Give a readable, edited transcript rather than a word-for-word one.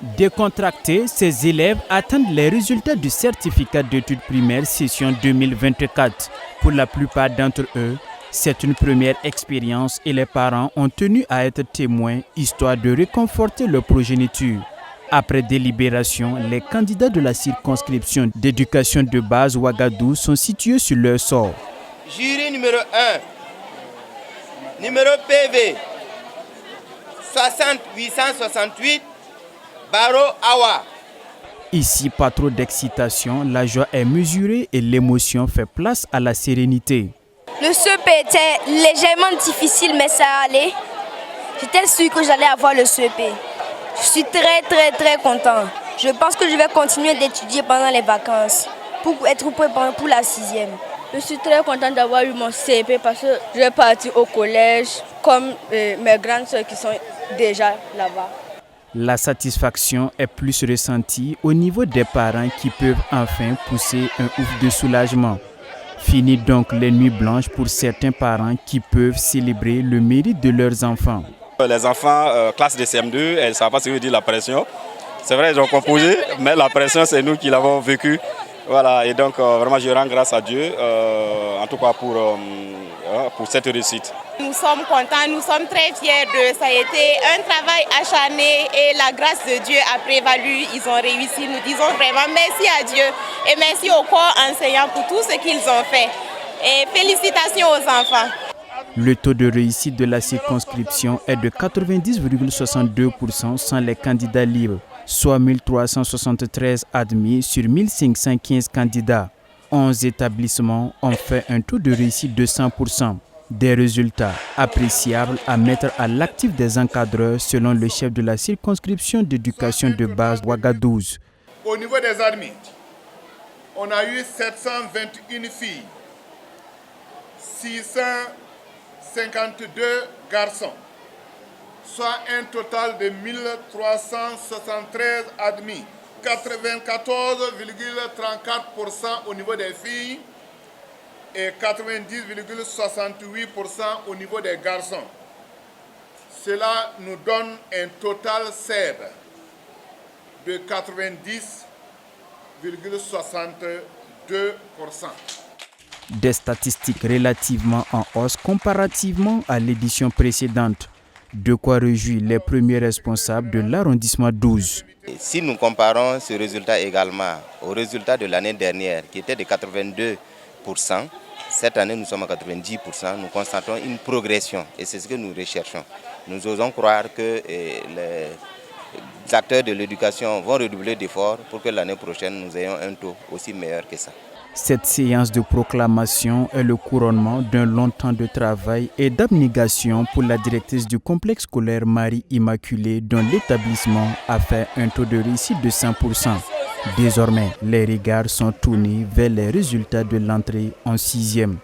Décontractés, ces élèves attendent les résultats du certificat d'études primaires session 2024. Pour la plupart d'entre eux, c'est une première expérience et les parents ont tenu à être témoins, histoire de réconforter leur progéniture. Après délibération, les candidats de la circonscription d'éducation de base Ouagadougou sont situés sur leur sort. Jury numéro 1, numéro PV 60868, Baro Awa. Ici, pas trop d'excitation, la joie est mesurée et l'émotion fait place à la sérénité. Le CEP était légèrement difficile, mais ça allait. J'étais sûre que j'allais avoir le CEP. Je suis très content. Je pense que je vais continuer d'étudier pendant les vacances pour être prêt pour la 6e. Je suis très contente d'avoir eu mon CEP parce que je vais partir au collège comme mes grandes soeurs qui sont déjà là-bas. La satisfaction est plus ressentie au niveau des parents qui peuvent enfin pousser un ouf de soulagement. Fini donc les nuits blanches pour certains parents qui peuvent célébrer le mérite de leurs enfants. Les enfants, classe de CM2, elles ne savent pas ce que veut dire la pression. C'est vrai, ils ont composé, mais la pression, c'est nous qui l'avons vécue. Voilà, et donc vraiment, je rends grâce à Dieu, en tout cas pour cette réussite. Nous sommes contents, nous sommes très fiers de ça. A été un travail acharné et la grâce de Dieu a prévalu. Ils ont réussi. Nous disons vraiment merci à Dieu et merci au corps enseignant pour tout ce qu'ils ont fait. Et félicitations aux enfants. Le taux de réussite de la circonscription est de 90,62% sans les candidats libres, soit 1373 admis sur 1515 candidats. 11 établissements ont fait un taux de réussite de 100%. Des résultats appréciables à mettre à l'actif des encadreurs selon le chef de la circonscription d'éducation de base Ouagadougou. Au niveau des admis, on a eu 721 filles, 652 garçons, soit un total de 1373 admis, 94,34% au niveau des filles et 90,68% au niveau des garçons. Cela nous donne un total CEB de 90,62%. Des statistiques relativement en hausse comparativement à l'édition précédente. De quoi réjouir les premiers responsables de l'arrondissement 12. Si nous comparons ce résultat également au résultat de l'année dernière, qui était de 82%, cette année nous sommes à 90%, nous constatons une progression et c'est ce que nous recherchons. Nous osons croire que les acteurs de l'éducation vont redoubler d'efforts pour que l'année prochaine nous ayons un taux aussi meilleur que ça. Cette séance de proclamation est le couronnement d'un long temps de travail et d'abnégation pour la directrice du complexe scolaire Marie Immaculée dont l'établissement a fait un taux de réussite de 100%. Désormais, les regards sont tournés vers les résultats de l'entrée en 6e.